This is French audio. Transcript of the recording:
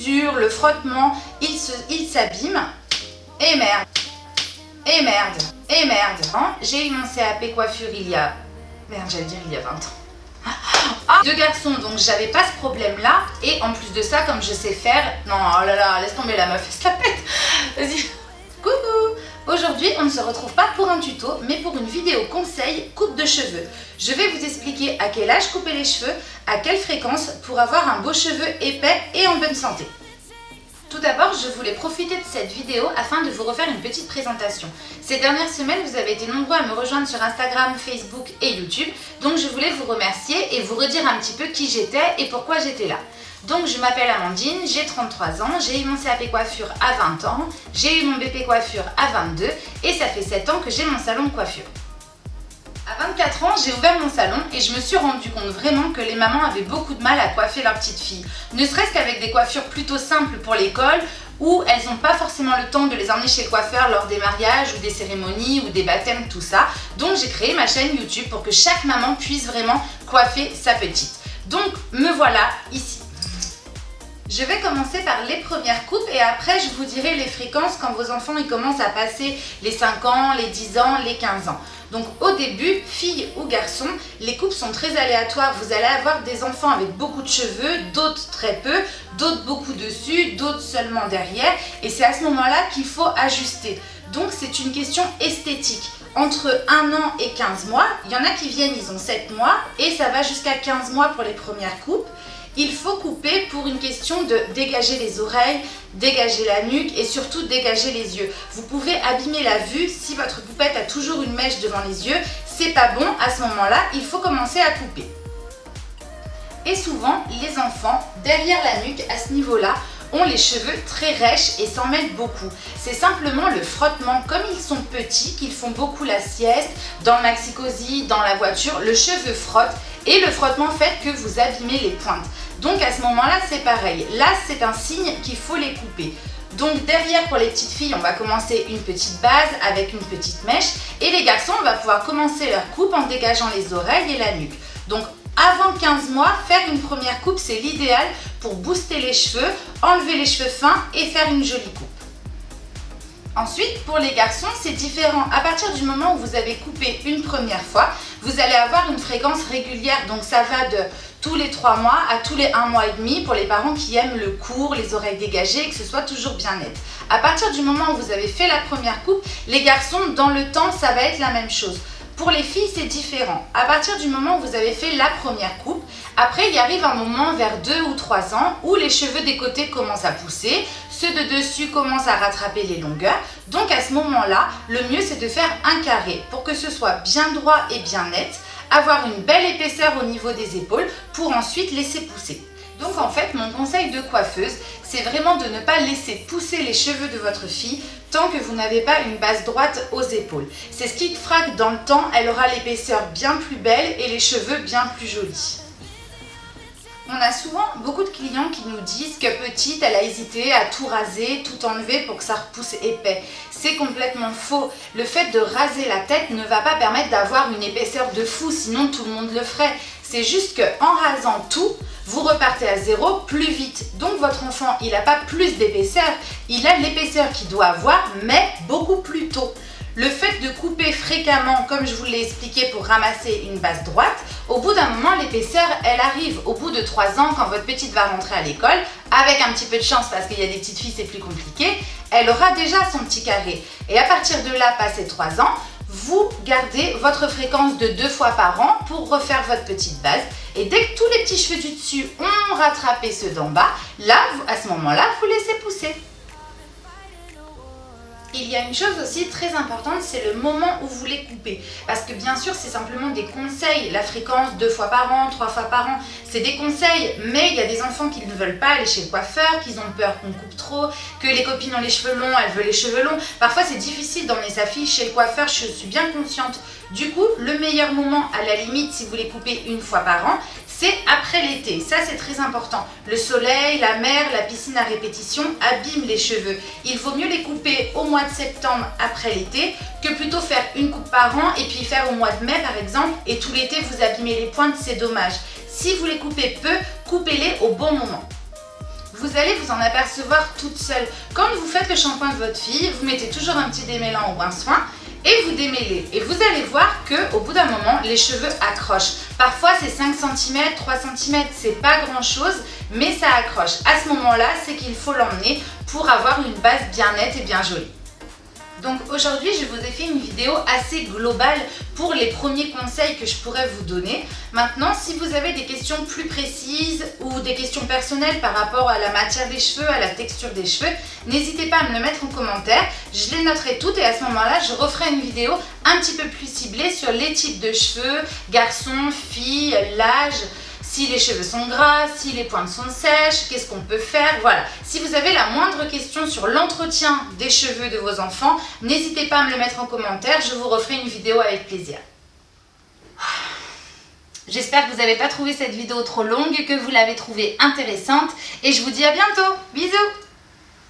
dur, le frottement, il s'abîme. Et merde, et merde, et merde. J'ai eu mon CAP coiffure il y a... Merde, j'allais dire il y a 20 ans. Deux garçons, donc j'avais pas ce problème là. Et en plus de ça, comme je sais faire... Non, oh là là, laisse tomber la meuf, elle se la pète. Vas-y. Coucou. Aujourd'hui, on ne se retrouve pas pour un tuto, mais pour une vidéo conseil coupe de cheveux. Je vais vous expliquer à quel âge couper les cheveux, à quelle fréquence pour avoir un beau cheveu épais et en bonne santé. Tout d'abord, je voulais profiter de cette vidéo afin de vous refaire une petite présentation. Ces dernières semaines, vous avez été nombreux à me rejoindre sur Instagram, Facebook et YouTube, donc je voulais vous remercier et vous redire un petit peu qui j'étais et pourquoi j'étais là. Donc je m'appelle Amandine, j'ai 33 ans, j'ai eu mon CAP coiffure à 20 ans, j'ai eu mon BP coiffure à 22 et ça fait 7 ans que j'ai mon salon de coiffure. À 24 ans, j'ai ouvert mon salon et je me suis rendu compte vraiment que les mamans avaient beaucoup de mal à coiffer leurs petites filles. Ne serait-ce qu'avec des coiffures plutôt simples pour l'école où elles n'ont pas forcément le temps de les emmener chez le coiffeur lors des mariages ou des cérémonies ou des baptêmes, tout ça. Donc j'ai créé ma chaîne YouTube pour que chaque maman puisse vraiment coiffer sa petite. Donc me voilà ici. Je vais commencer par les premières coupes et après je vous dirai les fréquences quand vos enfants ils commencent à passer les 5 ans, les 10 ans, les 15 ans. Donc au début, filles ou garçons, les coupes sont très aléatoires. Vous allez avoir des enfants avec beaucoup de cheveux, d'autres très peu, d'autres beaucoup dessus, d'autres seulement derrière. Et c'est à ce moment-là qu'il faut ajuster. Donc c'est une question esthétique. Entre 1 an et 15 mois, il y en a qui viennent, ils ont 7 mois et ça va jusqu'à 15 mois pour les premières coupes. Il faut couper pour une question de dégager les oreilles, dégager la nuque et surtout dégager les yeux. Vous pouvez abîmer la vue si votre poupette a toujours une mèche devant les yeux. C'est pas bon, à ce moment-là, il faut commencer à couper. Et souvent, les enfants, derrière la nuque, à ce niveau-là, ont les cheveux très rêches et s'en mettent beaucoup. C'est simplement le frottement, comme ils sont petits, qu'ils font beaucoup la sieste, dans le maxi-cosy, dans la voiture, le cheveu frotte et le frottement fait que vous abîmez les pointes. Donc à ce moment-là, c'est pareil. Là, c'est un signe qu'il faut les couper. Donc derrière, pour les petites filles, on va commencer une petite base avec une petite mèche. Et les garçons, on va pouvoir commencer leur coupe en dégageant les oreilles et la nuque. Donc avant 15 mois, faire une première coupe, c'est l'idéal pour booster les cheveux, enlever les cheveux fins et faire une jolie coupe. Ensuite, pour les garçons, c'est différent. À partir du moment où vous avez coupé une première fois, vous allez avoir une fréquence régulière. Donc ça va de tous les 3 mois à tous les 1 mois et demi pour les parents qui aiment le court, les oreilles dégagées et que ce soit toujours bien net. À partir du moment où vous avez fait la première coupe, les garçons, dans le temps, ça va être la même chose. Pour les filles, c'est différent. À partir du moment où vous avez fait la première coupe, après, il arrive un moment vers 2 ou 3 ans où les cheveux des côtés commencent à pousser, ceux de dessus commencent à rattraper les longueurs. Donc à ce moment-là, le mieux c'est de faire un carré pour que ce soit bien droit et bien net, avoir une belle épaisseur au niveau des épaules pour ensuite laisser pousser. Donc en fait, mon conseil de coiffeuse, c'est vraiment de ne pas laisser pousser les cheveux de votre fille tant que vous n'avez pas une base droite aux épaules. C'est ce qui fera que dans le temps, elle aura l'épaisseur bien plus belle et les cheveux bien plus jolis. On a souvent beaucoup de clients qui nous disent que petite, elle a hésité à tout raser, tout enlever pour que ça repousse épais. C'est complètement faux. Le fait de raser la tête ne va pas permettre d'avoir une épaisseur de fou, sinon tout le monde le ferait. C'est juste qu'en rasant tout, vous repartez à zéro plus vite. Donc votre enfant, il n'a pas plus d'épaisseur, il a l'épaisseur qu'il doit avoir, mais beaucoup plus tôt. Le fait de couper fréquemment, comme je vous l'ai expliqué, pour ramasser une base droite, au bout d'un moment, l'épaisseur, elle arrive. Au bout de 3 ans, quand votre petite va rentrer à l'école, avec un petit peu de chance, parce qu'il y a des petites filles, c'est plus compliqué, elle aura déjà son petit carré. Et à partir de là, passé 3 ans, vous gardez votre fréquence de 2 fois par an pour refaire votre petite base. Et dès que tous les petits cheveux du dessus ont rattrapé ceux d'en bas, là, à ce moment-là, vous laissez pousser. Il y a une chose aussi très importante, c'est le moment où vous les coupez. Parce que bien sûr, c'est simplement des conseils. La fréquence 2 fois par an, 3 fois par an, c'est des conseils. Mais il y a des enfants qui ne veulent pas aller chez le coiffeur, qui ont peur qu'on coupe trop, que les copines ont les cheveux longs, elles veulent les cheveux longs. Parfois, c'est difficile d'emmener sa fille chez le coiffeur, je suis bien consciente. Du coup, le meilleur moment, à la limite, si vous les coupez une fois par an, c'est après l'été. Ça, c'est très important. Le soleil, la mer, la piscine à répétition abîment les cheveux. Il vaut mieux les couper au mois de septembre après l'été que plutôt faire une coupe par an et puis faire au mois de mai par exemple et tout l'été vous abîmez les pointes, c'est dommage. Si vous les coupez peu, coupez-les au bon moment. Vous allez vous en apercevoir toute seule. Quand vous faites le shampoing de votre fille, vous mettez toujours un petit démêlant ou un soin et vous démêlez. Et vous allez voir qu'au bout d'un moment, les cheveux accrochent. Parfois, c'est 5 cm, 3 cm, c'est pas grand chose, mais ça accroche. À ce moment-là, c'est qu'il faut l'emmener pour avoir une base bien nette et bien jolie. Donc aujourd'hui, je vous ai fait une vidéo assez globale pour les premiers conseils que je pourrais vous donner. Maintenant, si vous avez des questions plus précises ou des questions personnelles par rapport à la matière des cheveux, à la texture des cheveux, n'hésitez pas à me le mettre en commentaire. Je les noterai toutes et à ce moment-là, je referai une vidéo un petit peu plus ciblée sur les types de cheveux, garçons, filles, l'âge, si les cheveux sont gras, si les pointes sont sèches, qu'est-ce qu'on peut faire, voilà. Si vous avez la moindre question sur l'entretien des cheveux de vos enfants, n'hésitez pas à me le mettre en commentaire, je vous referai une vidéo avec plaisir. J'espère que vous n'avez pas trouvé cette vidéo trop longue, que vous l'avez trouvée intéressante et je vous dis à bientôt. Bisous!